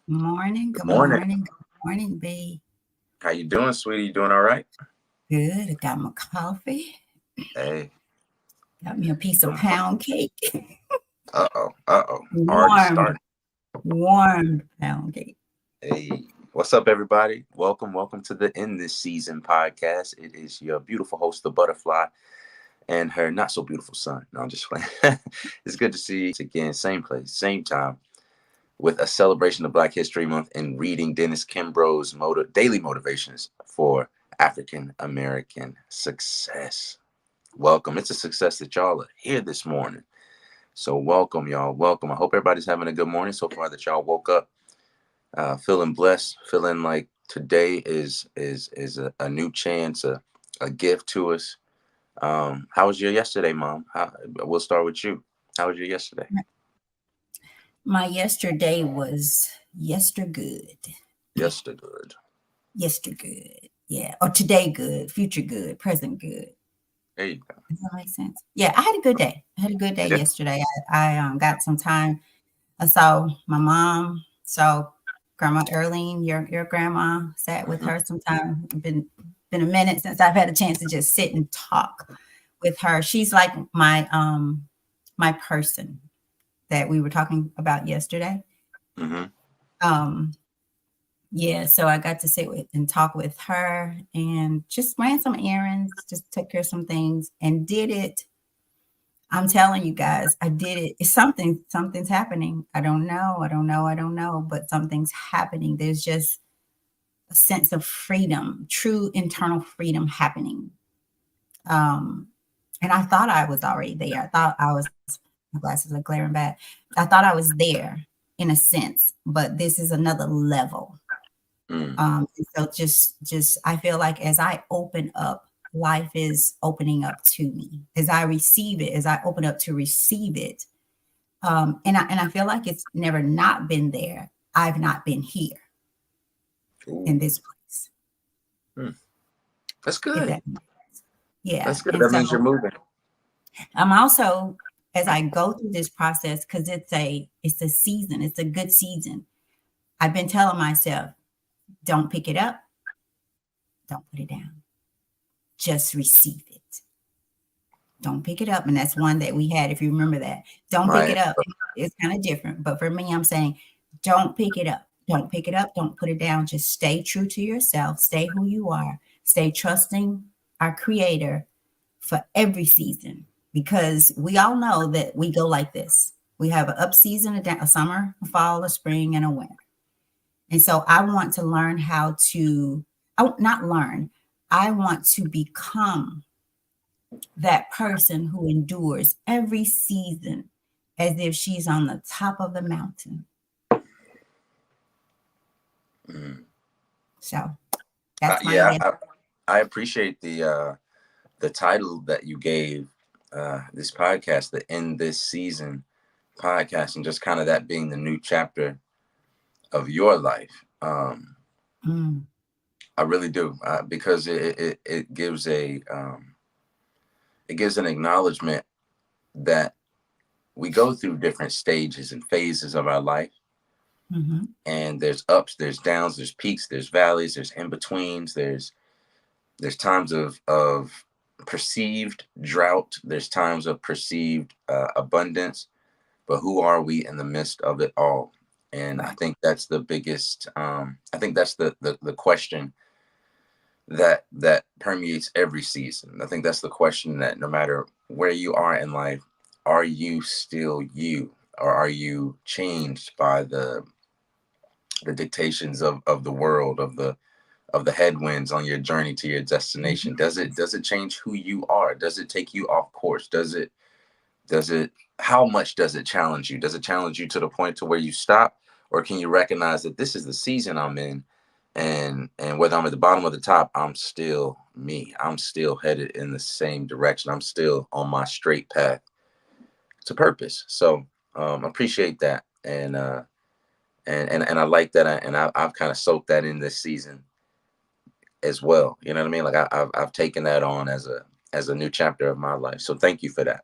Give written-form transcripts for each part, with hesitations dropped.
Morning, Good good morning. morning, good morning, B. How you doing, sweetie? You doing all right? Good. I got my coffee. Hey. Got me a piece of Good pound cake. Uh-oh. Uh-oh. Already Warmed, starting. warmed pound cake. Hey. What's up, everybody? Welcome to the In This Season podcast. It is your beautiful host, the Butterfly, and her not so beautiful son. No, I'm just playing. It's good to see you again. Same place, same time, with a celebration of Black History Month and reading Dennis Kimbro's daily motivations for African American success. Welcome. It's a success that y'all are here this morning. So welcome, y'all. Welcome. I hope everybody's having a good morning so far, that y'all woke up feeling blessed, feeling like today is a new chance, a gift to us. How was your yesterday, Mom? We'll start with you. How was your yesterday? My yesterday was yestergood. Yesterday. Yestergood. Yeah. Or today good, future good, present good. There you go. Does that make sense? Yeah, I had a good day. I had a good day Yeah. yesterday. I got some time. I saw my mom. So Grandma Earlene, your grandma, sat with Mm-hmm. her sometime. Been a minute since I've had a chance to just sit and talk with her. She's like my person that we were talking about yesterday. Mm-hmm. Um yeah, so I got to sit with and talk with her and just ran some errands, just took care of some things and did it. I'm telling you guys, I did it. It's something's happening. I don't know, but something's happening. There's just a sense of freedom, true internal freedom happening. Um, and I thought I was already there. I thought I was, my glasses are glaring bad. I thought I was there in a sense, but this is another level. Mm. And so just I feel like as I open up, life is opening up to me. As I receive it, as I open up to receive it. And I feel like it's never not been there. I've not been here in Ooh. this place. Mm. That's If good. that makes sense. Yeah. That's good. And That so means you're moving. I'm also, as I go through this process, because it's a season, it's a good season. I've been telling myself, don't pick it up, don't put it down. Just receive it. Don't pick it up. And that's one that we had, if you remember that. Don't pick it Right. up. It's kind of different. But for me, I'm saying, don't pick it up. Don't pick it up. Don't put it down. Just stay true to yourself. Stay who you are. Stay trusting our creator for every season. Because we all know that we go like this. We have an up season, a summer, a fall, a spring, and a winter. And so I want to learn how to, not learn, I want to become that person who endures every season as if she's on the top of the mountain. Mm. So that's my Yeah, yes. I appreciate the title that you gave this podcast, the In This Season podcast, and just kind of that being the new chapter of your life. Mm, I really do, because it gives it gives an acknowledgement that we go through different stages and phases of our life, hmm and there's ups, there's downs, there's peaks, there's valleys, there's in betweens, there's times of perceived drought, there's times of perceived abundance, but who are we in the midst of it all? And I right. think that's the biggest. I think that's the question that permeates every season. I think that's the question that no matter where you are in life, are you still you, or are you changed by the dictations of the world, of the headwinds on your journey to your destination? Mhm. Does it change who you are? Does it take you off course? Does it how much does it challenge you? Does it challenge you to the point to where you stop, or can you recognize that this is the season I'm in, and whether I'm at the bottom or the top, I'm still me. I'm still headed in the same direction. I'm still on my straight path to purpose. So appreciate that, and I like that, I've kind of soaked that in this season as well. You know what I mean? Like I've taken that on as a new chapter of my life. So thank you for that.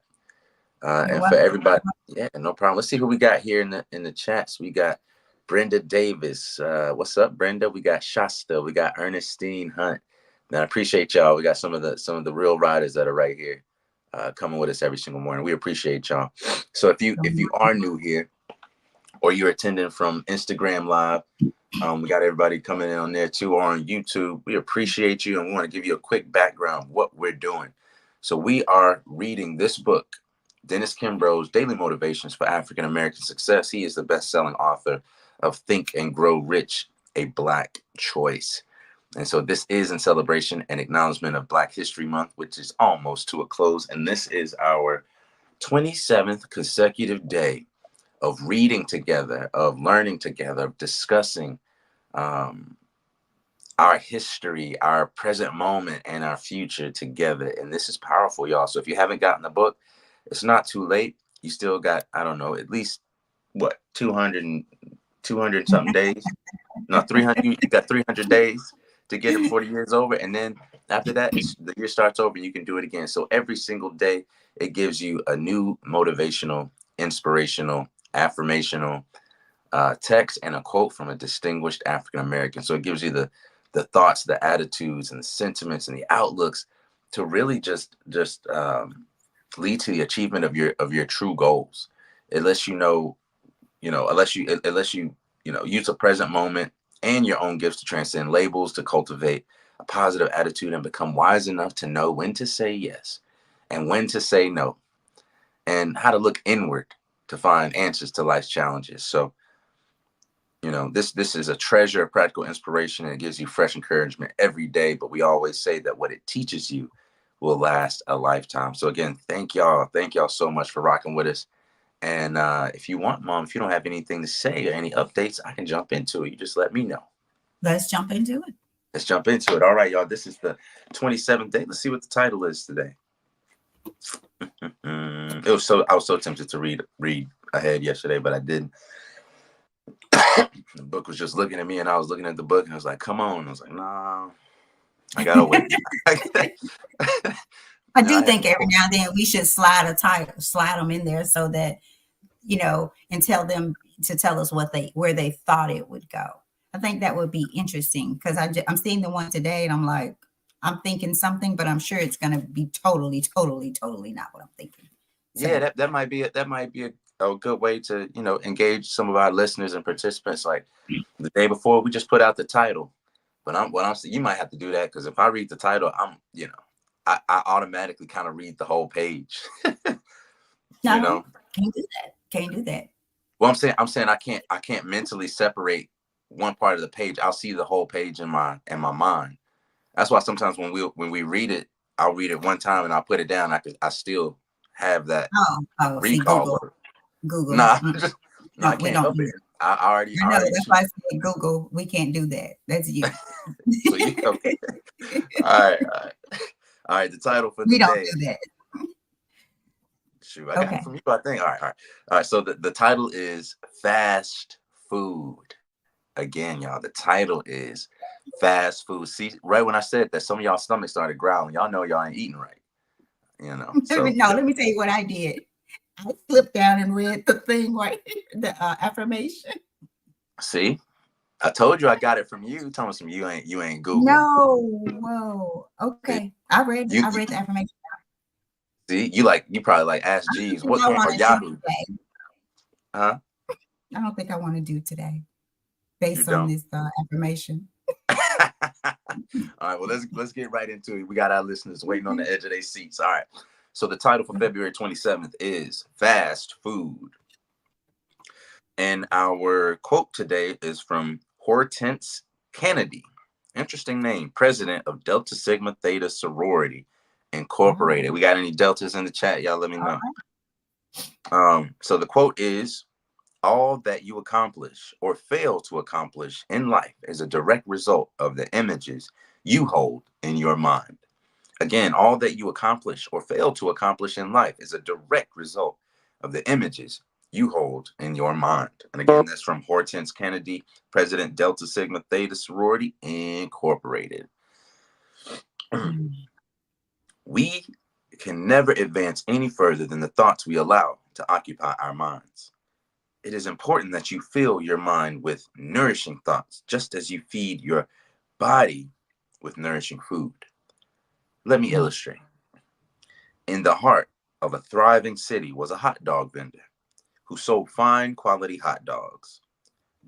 You're And for welcome. everybody, yeah, no problem. Let's see who we got here in the chats. We got Brenda Davis. What's up, Brenda? We got Shasta. We got Ernestine Hunt. And I appreciate y'all. We got some of the real riders that are right here, coming with us every single morning. We appreciate y'all. So if you are new here, or you're attending from Instagram Live, we got everybody coming in on there too, or on YouTube. We appreciate you, and we want to give you a quick background of what we're doing. So we are reading this book, Dennis Kimbro's Daily Motivations for African American Success. He is the best-selling author of Think and Grow Rich, a Black Choice. And so this is in celebration and acknowledgement of Black History Month, which is almost to a close. And this is our 27th consecutive day of reading together, of learning together, of discussing our history, our present moment, and our future together. And this is powerful, y'all. So if you haven't gotten the book, it's not too late. You still got, I don't know, at least what, 200 something days? No, 300. You got 300 days to get it before the year's over. And then after that, the year starts over and you can do it again. So every single day, it gives you a new motivational, inspirational, affirmational text and a quote from a distinguished African American. So it gives you the thoughts, the attitudes, and the sentiments and the outlooks to really just lead to the achievement of your true goals. It lets you know, unless you use a present moment and your own gifts to transcend labels, to cultivate a positive attitude and become wise enough to know when to say yes and when to say no, and how to look inward to find answers to life's challenges. So this is a treasure of practical inspiration, and it gives you fresh encouragement every day. But we always say that what it teaches you will last a lifetime. So again, thank y'all so much for rocking with us. And if you want, Mom, if you don't have anything to say or any updates, I can jump into it. You just let me know. Let's jump into it. Let's jump into it. All right, y'all. This is the 27th day. Let's see what the title is today. I was so tempted to read ahead yesterday, but I didn't. The book was just looking at me, and I was looking at the book, and I was like, "Come on!" I was like, "Nah, I gotta wait." I do think every now and then we should slide them in there so that and tell them to tell us where they thought it would go. I think that would be interesting because I'm seeing the one today, and I'm like, I'm thinking something, but I'm sure it's going to be totally, totally, totally not what I'm thinking. So, yeah, that might be a good way to engage some of our listeners and participants. Like the day before, we just put out the title, but you might have to do that, because if I read the title, I automatically kind of read the whole page. no, can't do that. Well, I'm saying I can't mentally separate one part of the page. I'll see the whole page in my mind. That's why sometimes when we read it, I'll read it one time and I'll put it down. I still have that recall. See, Google. Nah, no, I can't help it. I already. That's why I said Google. We can't do that. That's you. So you okay? All right. The title for the we don't day. do that. Shoot, I got it from you, I think. All right. So the title is Fast Food. Again, y'all, the title is Fast Food. See, right when I said that, some of y'all stomach started growling. Y'all know y'all ain't eating right. So, let me tell you what I did. I flipped down and read the thing right here, the affirmation. See, I told you I got it from you. Telling some you ain't Google. No, whoa. Okay, I read the affirmation. See, you probably like Ask Jeeves. What came from Yahoo? Huh? I don't think I want to do today, based on this affirmation. All right, well, let's get right into it. We got our listeners waiting on the edge of their seats. All right. So the title for February 27th is Fast Food. And our quote today is from Hortense Kennedy. Interesting name. President of Delta Sigma Theta Sorority Incorporated. We got any Deltas in the chat? Y'all let me know. So the quote is, all that you accomplish or fail to accomplish in life is a direct result of the images you hold in your mind. Again, all that you accomplish or fail to accomplish in life is a direct result of the images you hold in your mind. And again, that's from Hortense Kennedy, President, Delta Sigma Theta Sorority Incorporated. We can never advance any further than the thoughts we allow to occupy our minds. it is important that you fill your mind with nourishing thoughts, just as you feed your body with nourishing food. Let me Mm. illustrate. In the heart of a thriving city was a hot dog vendor who sold fine quality hot dogs.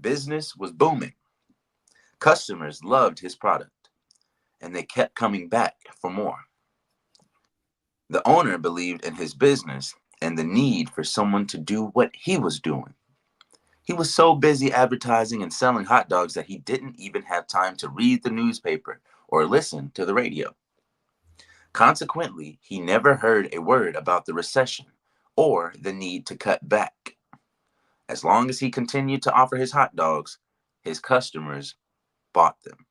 Business was booming. Customers loved his product, and they kept coming back for more. The owner believed in his business and the need for someone to do what he was doing. He was so busy advertising and selling hot dogs that he didn't even have time to read the newspaper or listen to the radio. Consequently, he never heard a word about the recession or the need to cut back. As long as he continued to offer his hot dogs, his customers bought them.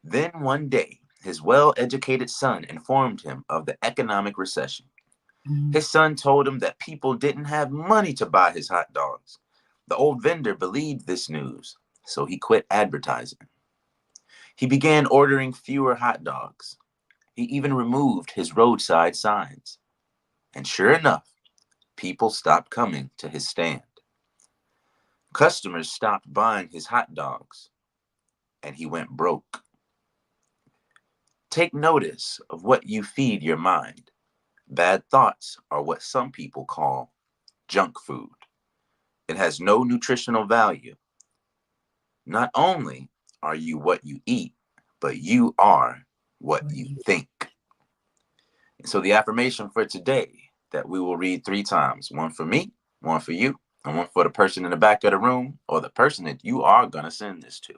Then one day, his well-educated son informed him of the economic recession. Mm. His son told him that people didn't have money to buy his hot dogs. The old vendor believed this news, so he quit advertising. He began ordering fewer hot dogs. He even removed his roadside signs. And sure enough, people stopped coming to his stand. Customers stopped buying his hot dogs, and he went broke. Take notice of what you feed your mind. Bad thoughts are what some people call junk food. It has no nutritional value. Not only are you what you eat, but you are what What you you- think. And so the affirmation for today that we will read 3 times, one for me, one for you, and one for the person in the back of the room or the person that you are going to send this to.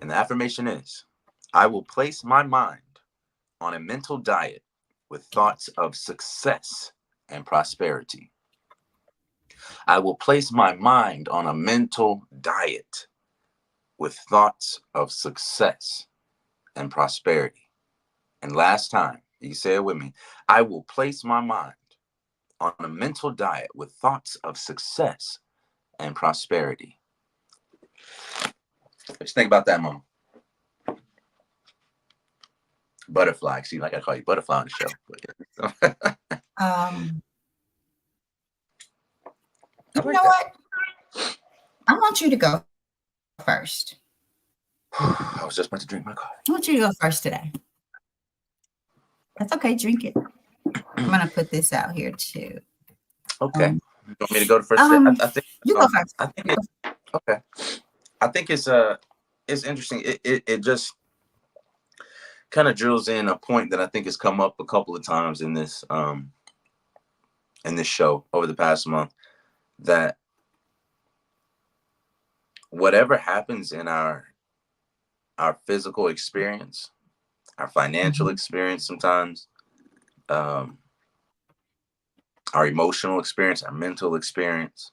And the affirmation is, I will place my mind on a mental diet with thoughts of success and prosperity. I will place my mind on a mental diet with thoughts of success and prosperity. And last time, you say it with me, I will place my mind on a mental diet with thoughts of success and prosperity. Just think about that, Mama. Butterfly. See, like I call you Butterfly on the show. Um, I you like know that. what? I want you to go first. I was just about to drink my coffee. I want you to go first today. That's okay. Drink it. I'm gonna put this out here too. Okay. Um, You want me to go to first today? I think. you go first. I think You go. okay. I think it's interesting. It just kind of drills in a point that I think has come up a couple of times in this show over the past month, that whatever happens in our physical experience, our financial Mhm. experience sometimes, um, our emotional experience, our mental experience,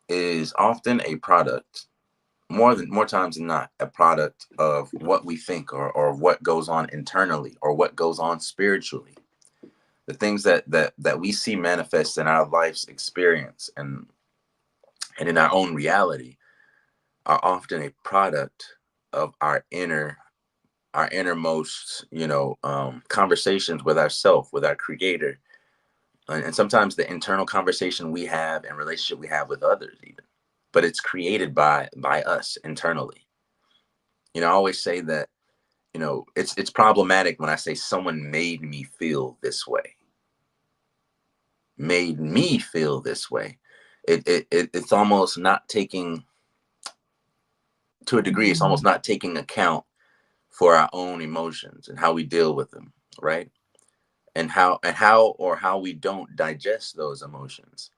is often a product, more times than not, a product of what we think, or what goes on internally, or what goes on spiritually. The things that we see manifest in our life's experience and in our own reality are often a product of our innermost, conversations with ourself, with our creator, and sometimes the internal conversation we have and relationship we have with others even. But it's created by us internally. I always say that, it's problematic when I say someone made me feel this way. Made me feel this way. It's almost not taking, to a degree, it's almost Mhm. not taking account for our own emotions and how we deal with them, right? And how we don't digest those emotions.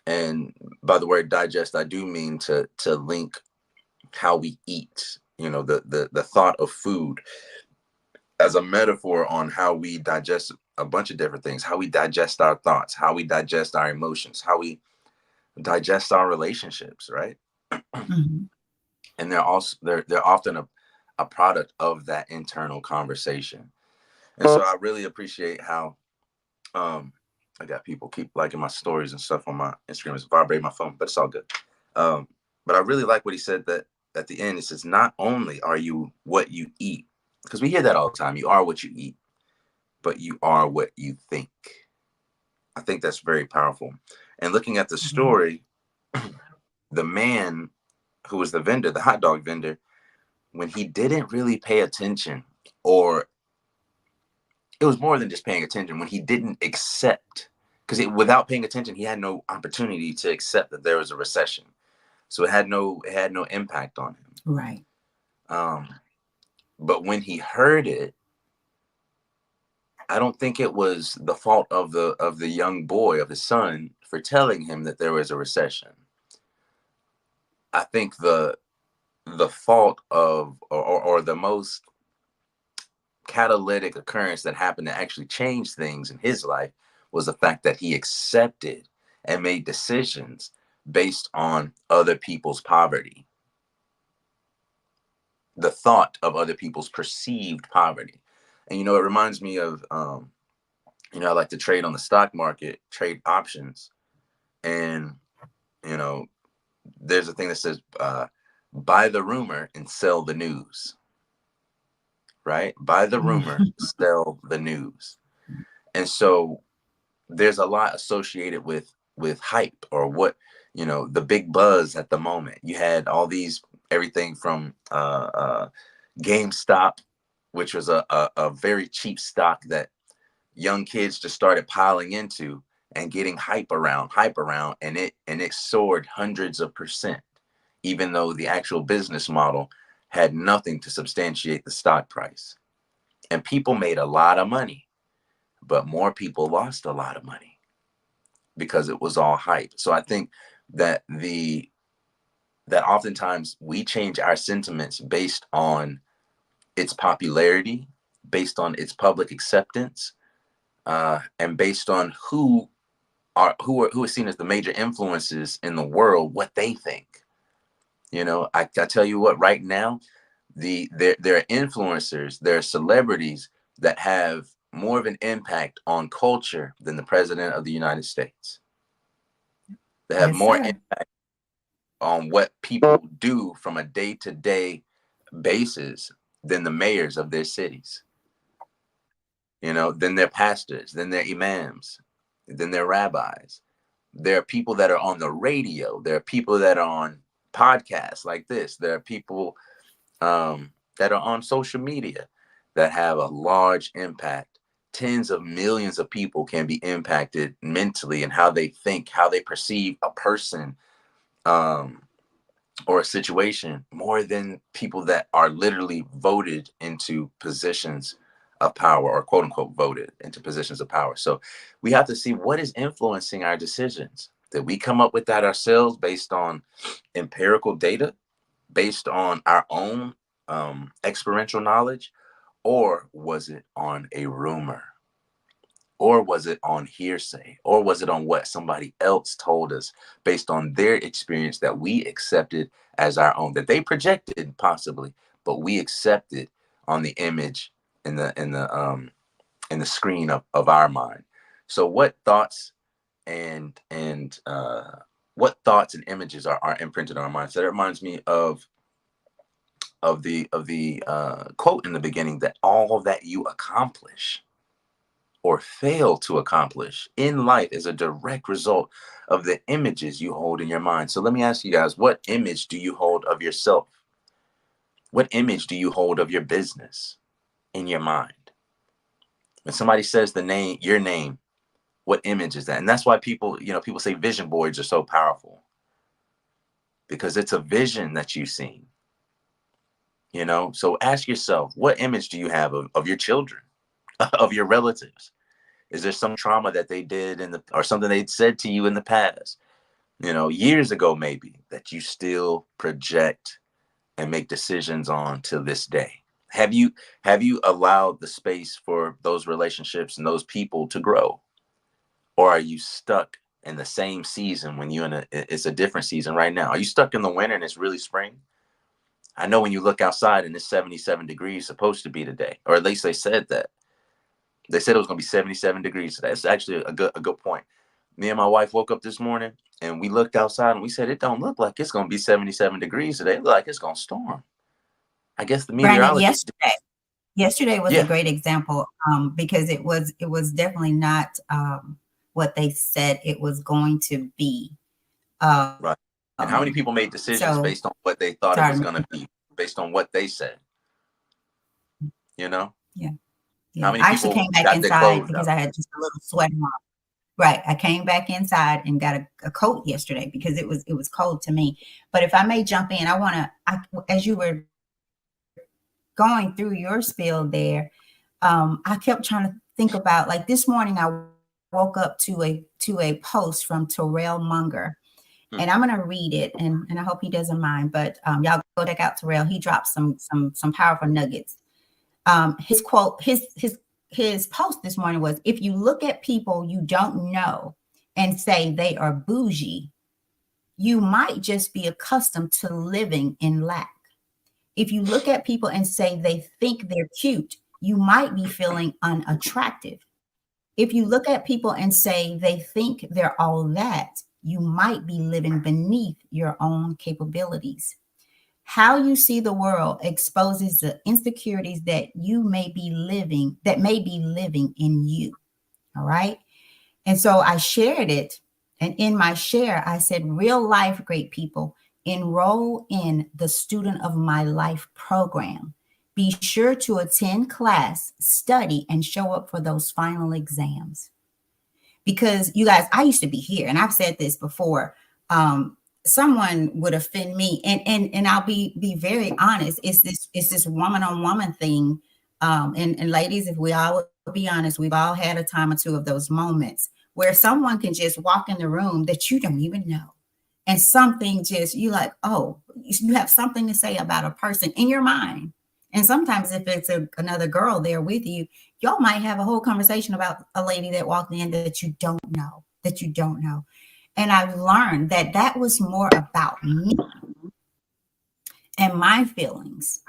And by the word digest, I do mean to link how we eat, the thought of food as a metaphor on how we digest a bunch of different things, how we digest our thoughts, how we digest our emotions, how we digest our relationships, right? Mhm. And they're often a product of that internal conversation. And so I really appreciate how um I got people keep liking my stories and stuff on my Instagram. It's vibrating my phone, but it's all good. Um, but I really like what he said, that at the end, it says, not only are you what you eat, because we hear that all the time, you are what you eat, but you are what you think. I think that's very powerful. And looking at the Mhm. story, the man who was the vendor, the hot dog vendor, when he didn't really pay attention, or it was more than just paying attention, when he didn't accept, because without paying attention, he had no opportunity to accept that there was a recession. So it had no impact on him. Right. Um, but when he heard it, I don't think it was the fault of the young boy, of his son, for telling him that there was a recession. I think the fault of, or the most catalytic occurrence that happened to actually change things in his life was the fact that he accepted and made decisions based on other people's poverty, the thought of other people's perceived poverty. And it reminds me of, I like to trade on the stock market, trade options, and you know there's a thing that says, buy the rumor and sell the news, right? Buy the rumor, sell the news. And so there's a lot associated with hype, or what, the big buzz at the moment. You had all these, everything from GameStop, which was a very cheap stock that young kids just started piling into and getting hype around, and it soared hundreds of percent, even though the actual business model had nothing to substantiate the stock price. And people made a lot of money, but more people lost a lot of money because it was all hype. So I think that that oftentimes we change our sentiments based on its popularity, based on its public acceptance, and based on who are seen as the major influences in the world, what they think. I tell you what, right now, there are influencers, there are celebrities that have more of an impact on culture than the president of the United States. They have Yes, more sir. impact on what people do from a day-to-day basis than the mayors of their cities, than their pastors, than their imams, than their rabbis. There are people that are on the radio. There are people that are on podcasts like this. There are people that are on social media that have a large impact. Tens of millions of people can be impacted mentally, and how they think, how they perceive a person, or a situation, more than people that are literally voted into positions of power, or quote unquote voted into positions of power. So we have to see what is influencing our decisions. Did we come up with that ourselves based on empirical data, based on our own experiential knowledge, or was it on a rumor? Or was it on hearsay? Or was it on what somebody else told us based on their experience that we accepted as our own, that they projected possibly, but we accepted on the image in the screen of our mind? So what thoughts and what thoughts and images are imprinted on our minds? So that reminds me of the quote in the beginning, that all that you accomplish or fail to accomplish in life is a direct result of the images you hold in your mind. So let me ask you guys, what image do you hold of yourself? What image do you hold of your business in your mind? When somebody says your name, what image is that? And that's why people say vision boards are so powerful, because it's a vision that you've seen. So ask yourself, what image do you have of your children, of your relatives? Is there some trauma that they did or something they said to you in the past, years ago maybe, that you still project and make decisions on to this day? Have you allowed the space for those relationships and those people to grow? Or are you stuck in the same season when it's a different season right now? Are you stuck in the winter and it's really spring? I know when you look outside and it's 77 degrees supposed to be today, or at least they said that. They said it was going to be 77 degrees today. That's actually a good point. Me and my wife woke up this morning and we looked outside and we said, it don't look like it's going to be 77 degrees today. It look like it's going to storm. I guess the Brandon, meteorologist. yesterday was a Yeah. great example, because it was definitely not what they said it was going to be. Right. And how many people made decisions So based on what they thought it sorry. was going to be, based on what they said? You know, Yeah. how Yeah. many I actually people came back got their inside clothes because out? I had just a little sweat on. Right. I came back inside and got a coat yesterday because it was cold to me. But if I may jump in, as you were going through your spiel there, I kept trying to think about, like, this morning I woke up to a post from Terrell Munger, and I'm going to read it, and I hope he doesn't mind. But y'all go check out Terrell. He dropped some powerful nuggets. His quote, his post this morning was, "If you look at people you don't know and say they are bougie, you might just be accustomed to living in lack. If you look at people and say they think they're cute, you might be feeling unattractive. If you look at people and say they think they're all that, you might be living beneath your own capabilities. How you see the world exposes the insecurities that may be living in you." All right. And so I shared it. And in my share, I said, "Real life, great people, enroll in the Student of My Life program. Be sure to attend class, study, and show up for those final exams." Because, you guys, I used to be here, and I've said this before. Someone would offend me, and I'll be very honest. It's this woman on woman thing. And ladies, if we all would be honest, we've all had a time or two of those moments where someone can just walk in the room that you don't even know. And something just, you like, oh, you have something to say about a person in your mind. And sometimes if it's another girl there with you, y'all might have a whole conversation about a lady that walked in that you don't know, And I've learned that that was more about me and my feelings,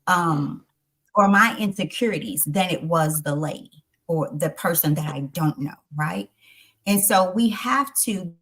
or my insecurities, than it was the lady or the person that I don't know, right? And so we have to,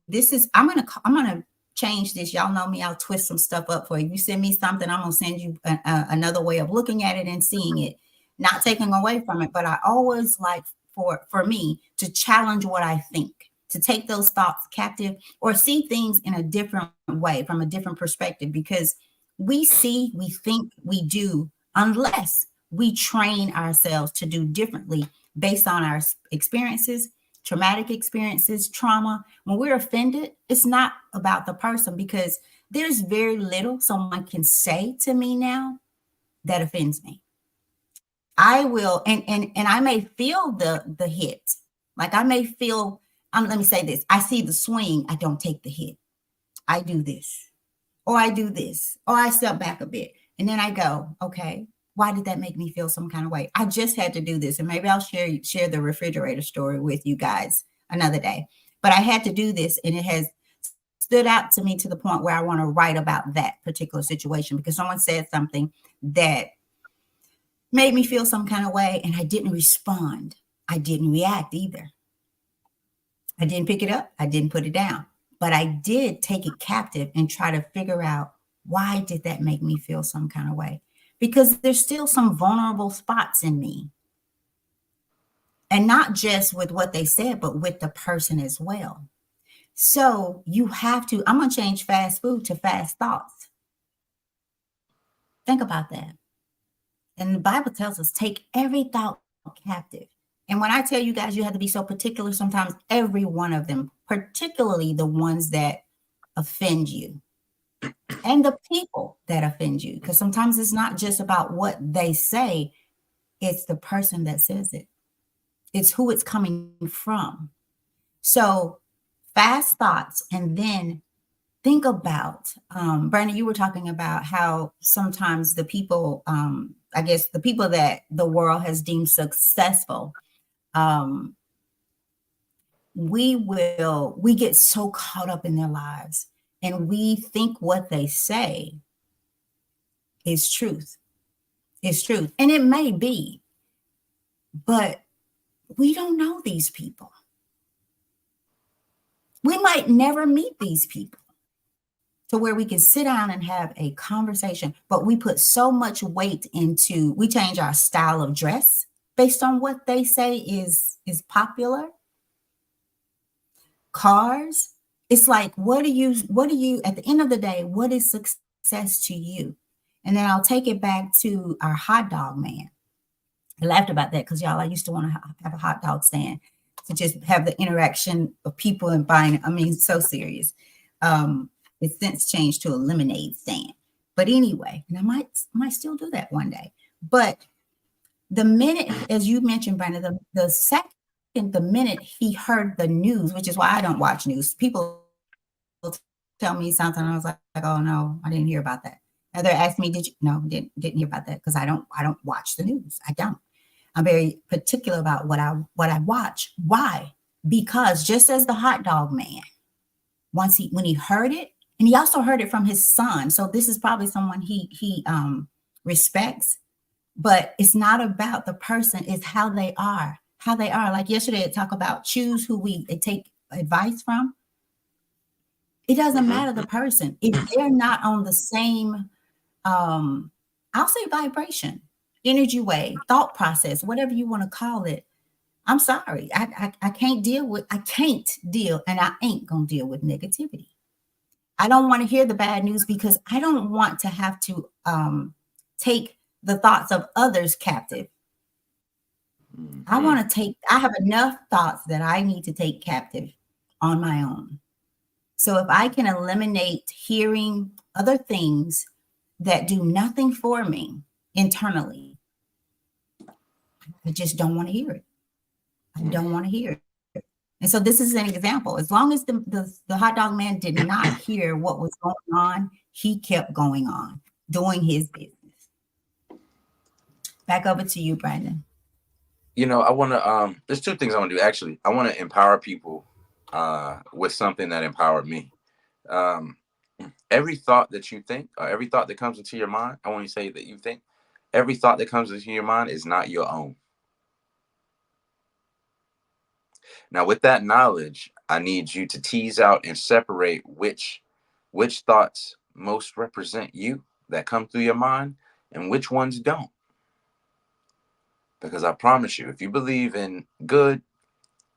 I'm going to change this. Y'all know me. I'll twist some stuff up for you. You send me something, I'm going to send you another way of looking at it and seeing it, not taking away from it. But I always like for me to challenge what I think, to take those thoughts captive or see things in a different way, from a different perspective, because we see, we think, we do, unless we train ourselves to do differently based on our experiences, traumatic experiences, trauma. When we're offended, it's not about the person, because there's very little someone can say to me now that offends me. I will, and I may feel the hit. Like I may feel, let me say this. I see the swing. I don't take the hit. I do this, or I do this, or I step back a bit. And then I go, okay, why did that make me feel some kind of way? I just had to do this. And maybe I'll share the refrigerator story with you guys another day. But I had to do this, and it has stood out to me to the point where I want to write about that particular situation, because someone said something that made me feel some kind of way, and I didn't respond. I didn't react either. I didn't pick it up. I didn't put it down. But I did take it captive and try to figure out, why did that make me feel some kind of way? Because there's still some vulnerable spots in me. And not just with what they said, but with the person as well. So you have to, I'm going to change fast food to fast thoughts. Think about that. And the Bible tells us, take every thought captive. And when I tell you guys, you have to be so particular, sometimes every one of them, particularly the ones that offend you and the people that offend you. Because sometimes it's not just about what they say, it's the person that says it. It's who it's coming from. So fast thoughts, and then think about, Brandon, you were talking about how sometimes the people, I guess the people that the world has deemed successful, we get so caught up in their lives, and we think what they say is truth. It's truth. And it may be, but we don't know these people. We might never meet these people to where we can sit down and have a conversation, but we put so much weight into, we change our style of dress based on what they say is popular. cars. It's like, what do you, at the end of the day, what is success to you? And then I'll take it back to our hot dog man. I laughed about that because y'all, I used to want to have a hot dog stand to just have the interaction of people and buying. I mean, so serious. It's since changed to a lemonade stand. But anyway, and I might still do that one day. But the minute, as you mentioned, Brandon, the second, the minute he heard the news, which is why I don't watch news. People tell me something, and I was like, oh no, I didn't hear about that. Now they're asking me, did you? No, didn't hear about that because I don't watch the news. I don't. I'm very particular about what I watch. Why? Because just as the hot dog man, when he heard it, and he also heard it from his son. So this is probably someone he respects. But it's not about the person, it's how they are. How they are. Like yesterday, I talk about choose who we take advice from. It doesn't matter the person. If they're not on the same I'll say vibration, energy wave, thought process, whatever you want to call it. I'm sorry. I can't deal with, I can't deal, and I ain't going to deal with negativity. I don't want to hear the bad news because I don't want to have to take the thoughts of others captive. I have enough thoughts that I need to take captive on my own. So if I can eliminate hearing other things that do nothing for me internally, I just don't want to hear it. I don't want to hear it. And so this is an example. As long as the hot dog man did not hear what was going on, he kept going on, doing his business. Back over to you, Brandon. I want to, there's two things I want to do. Actually, I want to empower people with something that empowered me. Every thought that you think, or every thought that comes into your mind, I want to say that you think, every thought that comes into your mind is not your own. Now, with that knowledge, I need you to tease out and separate which thoughts most represent you that come through your mind and which ones don't. Because I promise you, if you believe in good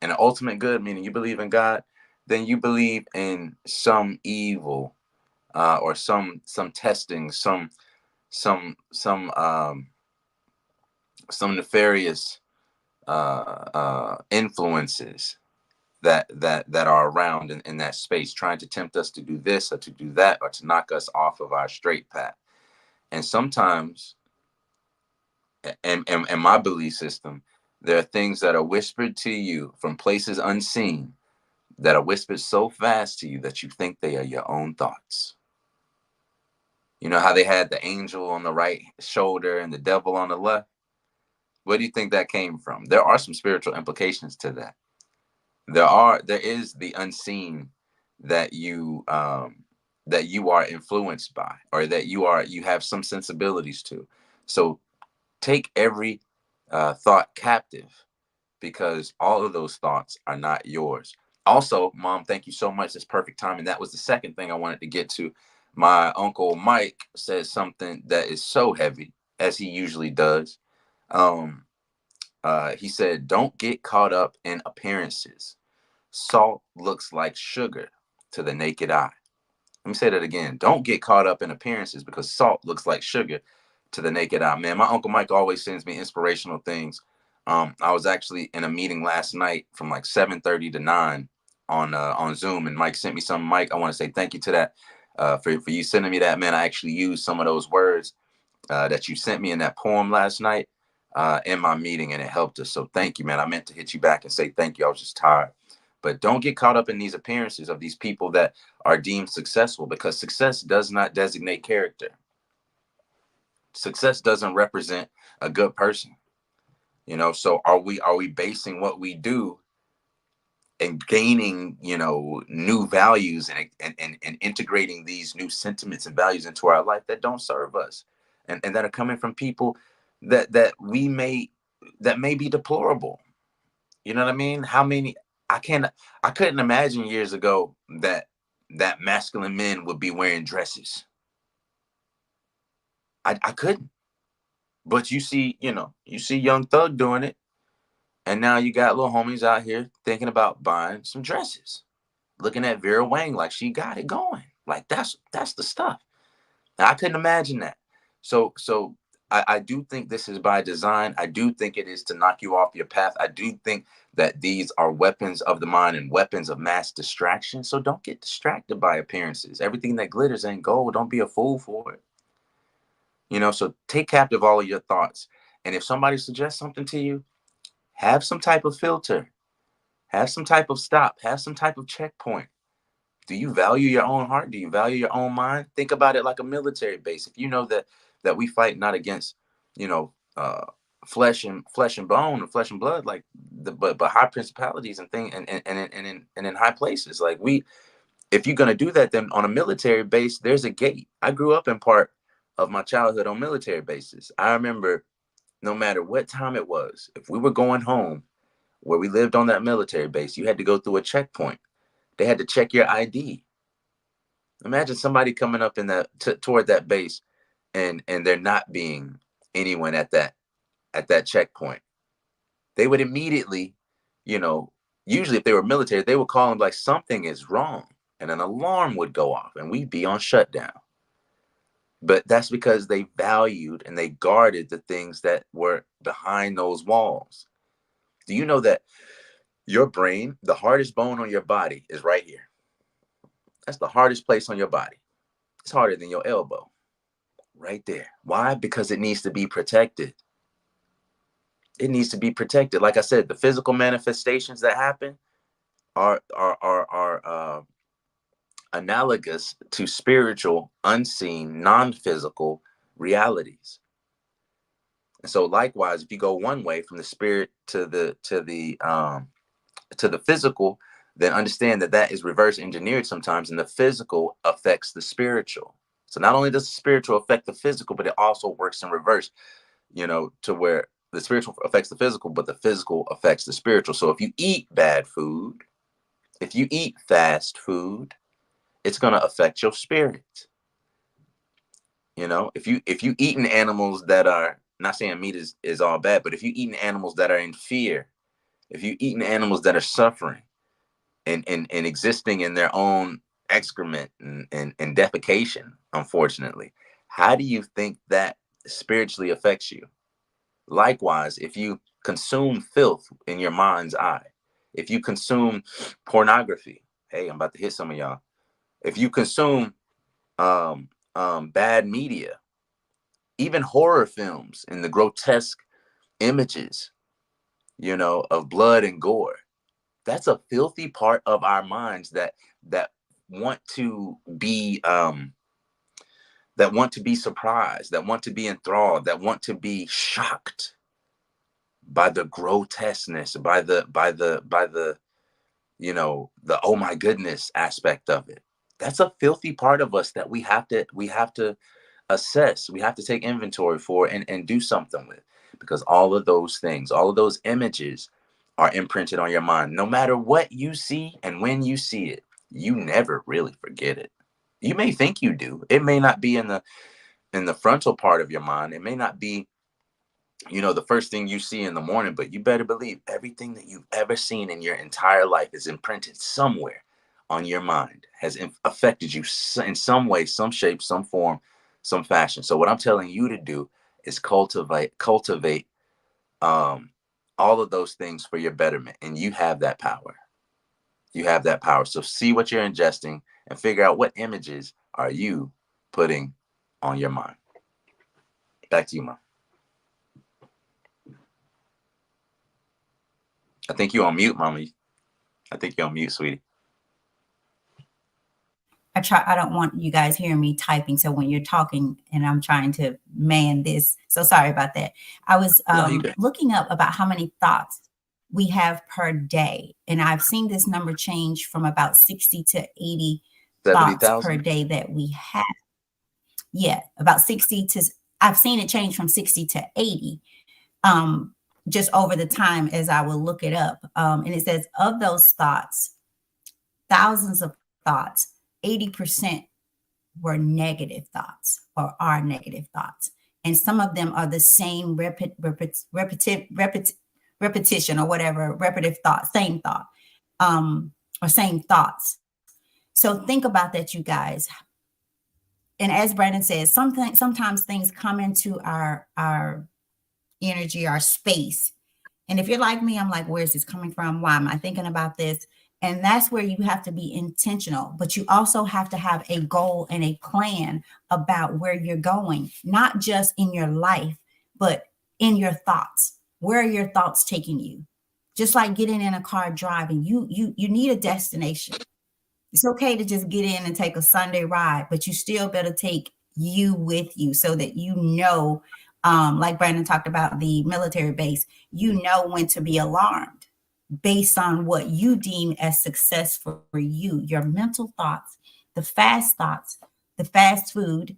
and an ultimate good, meaning you believe in God, then you believe in some evil or some testing, some nefarious influences that are around in that space, trying to tempt us to do this or to do that or to knock us off of our straight path. And sometimes, in my belief system, there are things that are whispered to you from places unseen that are whispered so fast to you that you think they are your own thoughts. You know how they had the angel on the right shoulder and the devil on the left? Where do you think that came from? There are some spiritual implications to that. There is the unseen that you are influenced by, or that you have some sensibilities to. So take every thought captive, because all of those thoughts are not yours. Also, Mom, thank you so much. It's perfect timing. That was the second thing I wanted to get to. My Uncle Mike says something that is so heavy, as he usually does. He said, don't get caught up in appearances. Salt looks like sugar to the naked eye. Let me say that again. Don't get caught up in appearances, because salt looks like sugar to the naked eye. Man, my Uncle Mike always sends me inspirational things. I was actually in a meeting last night from like 7:30 to 9 on Zoom, and Mike sent me some. Mike, I want to say thank you to that, for you sending me that, man. I actually used some of those words that you sent me in that poem last night in my meeting, and it helped us. So thank you, man. I meant to hit you back and say thank you. I was just tired. But don't get caught up in these appearances of these people that are deemed successful, because success does not designate character. Success doesn't represent a good person. So are we basing what we do and gaining, new values and integrating these new sentiments and values into our life that don't serve us, and that are coming from people that may be deplorable. You know what I mean? How many, I couldn't imagine years ago that masculine men would be wearing dresses. I couldn't. But you see Young Thug doing it. And now you got little homies out here thinking about buying some dresses. looking at Vera Wang like she got it going. Like that's the stuff. And I couldn't imagine that. So I do think this is by design. I do think it is to knock you off your path. I do think that these are weapons of the mind and weapons of mass distraction. So don't get distracted by appearances. Everything that glitters ain't gold. Don't be a fool for it. So take captive all of your thoughts. And if somebody suggests something to you, have some type of filter, have some type of stop, have some type of checkpoint. Do you value your own heart? Do you value your own mind? Think about it like a military base. If you know that we fight not against, you know, flesh and bone and flesh and blood, like but high principalities and things and in high places. Like if you're gonna do that, then on a military base, there's a gate. I grew up in part of my childhood on military bases. I remember no matter what time it was, if we were going home where we lived on that military base, you had to go through a checkpoint. They had to check your ID. Imagine somebody coming up in toward that base, and there not being anyone at that checkpoint. They would immediately, usually if they were military, they would call them like something is wrong, and an alarm would go off, and we'd be on shutdown. But that's because they valued and they guarded the things that were behind those walls. Do you know that your brain, the hardest bone on your body, is right here? That's the hardest place on your body. It's harder than your elbow. Right there. Why? Because it needs to be protected. It needs to be protected. Like I said, the physical manifestations that happen are analogous to spiritual, unseen, non-physical realities. And so likewise, if you go one way from the spirit to the physical, then understand that is reverse engineered sometimes, and the physical affects the spiritual. So not only does the spiritual affect the physical, but it also works in reverse, to where the spiritual affects the physical, but the physical affects the spiritual. So if you eat bad food, if you eat fast food, it's going to affect your spirit. If you eating animals that are, not saying meat is all bad, but if you eating animals that are in fear, if you eating animals that are suffering and existing in their own excrement and defecation, unfortunately, how do you think that spiritually affects you? Likewise, if you consume filth in your mind's eye, if you consume pornography, hey, I'm about to hit some of y'all. If you consume bad media, even horror films and the grotesque images, of blood and gore, that's a filthy part of our minds that want to be surprised, that want to be enthralled, that want to be shocked by the grotesqueness, by the the oh my goodness aspect of it. That's a filthy part of us that we have to assess. We have to take inventory for and do something with, because all of those things, all of those images are imprinted on your mind. No matter what you see and when you see it, you never really forget it. You may think you do. It may not be in the frontal part of your mind. It may not be, the first thing you see in the morning, but you better believe everything that you've ever seen in your entire life is imprinted somewhere on your mind, has affected you in some way, some shape, some form, some fashion. So what I'm telling you to do is cultivate all of those things for your betterment. And you have that power. You have that power. So see what you're ingesting and figure out what images are you putting on your mind. Back to you, Mom. I think you're on mute, Mommy. I think you're on mute, sweetie. I don't want you guys hearing me typing. So when you're talking and I'm trying to man this, so sorry about that. I was looking up about how many thoughts we have per day. And I've seen this number change from about 60 to 80 thoughts per day that we have. Yeah, about 60 to, I've seen it change from 60 to 80 just over the time as I will look it up. And it says of those thoughts, thousands of thoughts, 80% were negative thoughts or are negative thoughts. And some of them are the same repetition or whatever, repetitive thought, same thought, or same thoughts. So think about that, you guys. And as Brandon says, sometimes things come into our energy, our space. And if you're like me, I'm like, where's this coming from? Why am I thinking about this? And that's where you have to be intentional, but you also have to have a goal and a plan about where you're going, not just in your life, but in your thoughts. Where are your thoughts taking you? Just like getting in a car driving, you need a destination. It's okay to just get in and take a Sunday ride, but you still better take you with you so that you know, like Brandon talked about the military base, you know when to be alarmed based on what you deem as success for you, your mental thoughts, the fast food,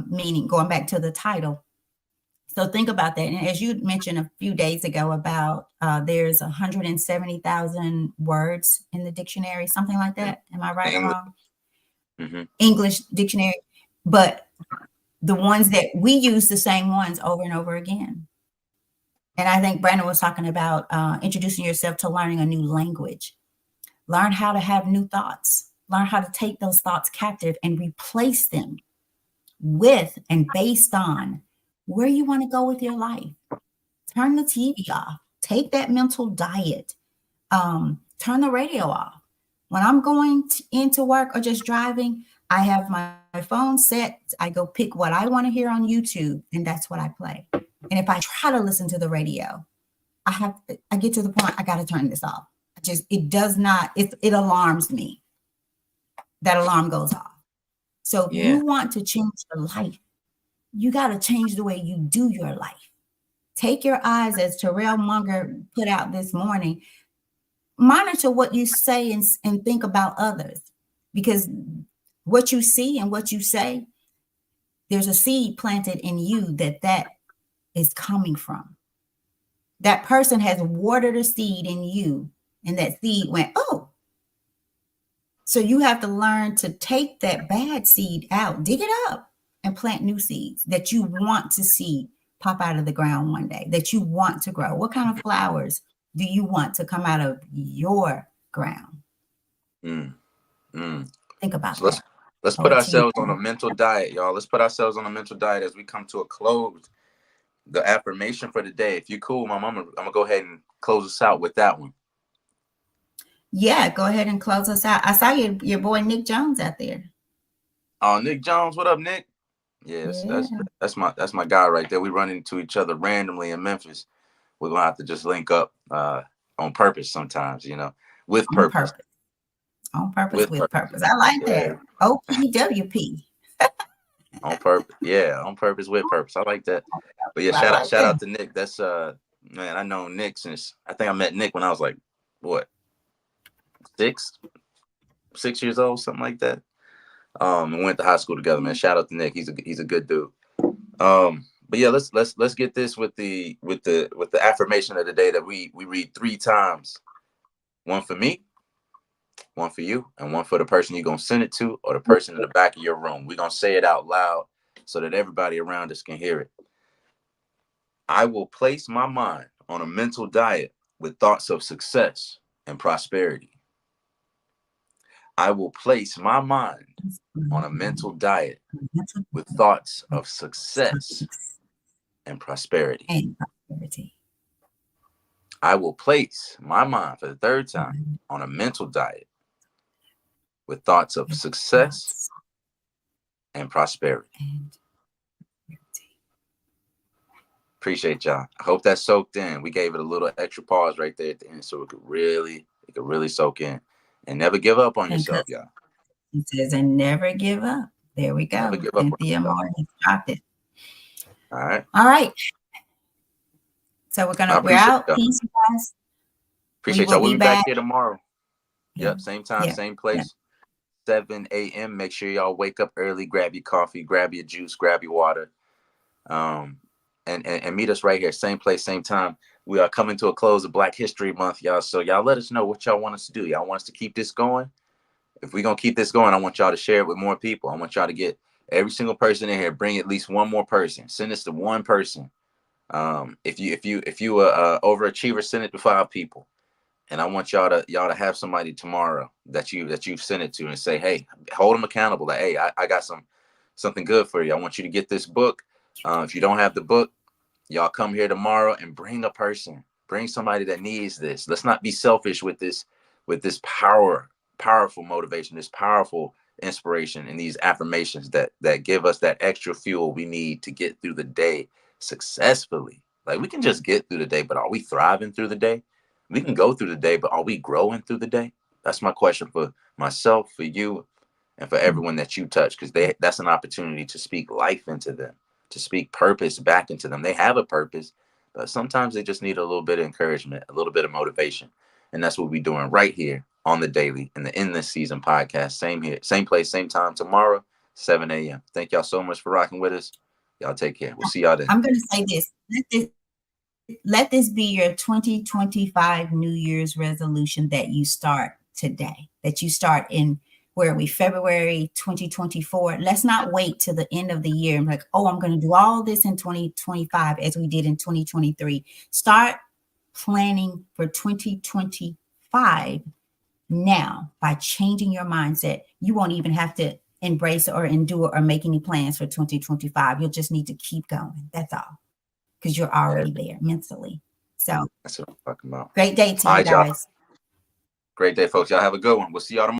meaning going back to the title. So think about that. And as you mentioned a few days ago about there's 170,000 words in the dictionary, something like that. Am I right or English. wrong? Mm-hmm. English dictionary. But the ones that we use the same ones over and over again. And I think Brandon was talking about introducing yourself to learning a new language. Learn how to have new thoughts. Learn how to take those thoughts captive and replace them with and based on where you want to go with your life. Turn the TV off. Take that mental diet. Turn the radio off. When I'm going into work or just driving, I have my phone set. I go pick what I want to hear on YouTube, and that's what I play. And if I try to listen to the radio, I get to the point I got to turn this off. It does not. It alarms me. That alarm goes off. So if you want to change your life, you got to change the way you do your life. Take your eyes, as Terrell Munger put out this morning, monitor what you say and think about others, because what you see and what you say, there's a seed planted in you that is coming from. That person has watered a seed in you, and that seed went, oh. So you have to learn to take that bad seed out, dig it up, and plant new seeds that you want to see pop out of the ground one day, that you want to grow. What kind of flowers do you want to come out of your ground? Think about So that. let's put ourselves on a mental diet, y'all. Let's put ourselves on a mental diet as we come to a close. The affirmation for the day. If you're cool, my mama, I'm gonna go ahead and close us out with that one. Yeah, go ahead and close us out. I saw your boy Nick Jones out there. Oh, Nick Jones, what up, Nick? Yes, Yeah. that's my guy right there. We run into each other randomly in Memphis. We're gonna have to just link up on purpose sometimes, with purpose. On purpose, with purpose. I like that. OPWP. On purpose, yeah. On purpose, with purpose. I like that. But yeah, shout out to Nick. That's man, I know Nick since I think I met Nick when I was like, what, 6 years old, something like that. We went to high school together, man. Shout out to Nick. He's a good dude. But yeah, let's get this with the affirmation of the day that we read 3 times. One for me, one for you, and one for the person you're gonna send it to, or the person in the back of your room. We're gonna say it out loud so that everybody around us can hear it. I will place my mind on a mental diet with thoughts of success and prosperity. I will place my mind on a mental diet with thoughts of success and prosperity. I will place my mind for the 3rd time on a mental diet with thoughts of success and prosperity. Appreciate y'all. I hope that soaked in. We gave it a little extra pause right there at the end so it could really soak in. And never give up on yourself, y'all. He says, and never give up. There we go. Cynthia Moore has dropped it. All right. So we're out. Peace, guys. Appreciate y'all. We'll be back here tomorrow. Yep. Same time, same place. 7 a.m. Make sure y'all wake up early. Grab your coffee, grab your juice, grab your water. And meet us right here. Same place, same time. We are coming to a close of Black History Month, y'all. So y'all let us know what y'all want us to do. Y'all want us to keep this going? If we're going to keep this going, I want y'all to share it with more people. I want y'all to get every single person in here, bring at least one more person. Send this to one person. If you overachiever, send it to 5 people. And I want y'all to have somebody tomorrow that you've sent it to and say, hey, hold them accountable. Like, hey, I got something good for you. I want you to get this book. If you don't have the book, y'all come here tomorrow and bring a person, bring somebody that needs this. Let's not be selfish with this powerful motivation, this powerful inspiration, and these affirmations that give us that extra fuel we need to get through the day successfully. Like, we can just get through the day, but are we thriving through the day? We can go through the day, but are we growing through the day? That's my question for myself, for you, and for everyone that you touch, because that's an opportunity to speak life into them, to speak purpose back into them. They have a purpose, but sometimes they just need a little bit of encouragement, a little bit of motivation. And that's what we're doing right here on the daily in the In This Season podcast. Same here, same place, same time tomorrow, 7 a.m. Thank y'all so much for rocking with us. Y'all take care. We'll see y'all then. I'm going to say this. Let this be your 2025 New Year's resolution that you start today, that you start in, where are we, February 2024. Let's not wait till the end of the year and be like, oh, I'm going to do all this in 2025 as we did in 2023. Start planning for 2025 now by changing your mindset. You won't even have to embrace or endure or make any plans for 2025. You'll just need to keep going. That's all. Because you're already there mentally. So that's what I'm talking about. Great day to you guys. Great day, folks. Y'all have a good one. We'll see y'all tomorrow.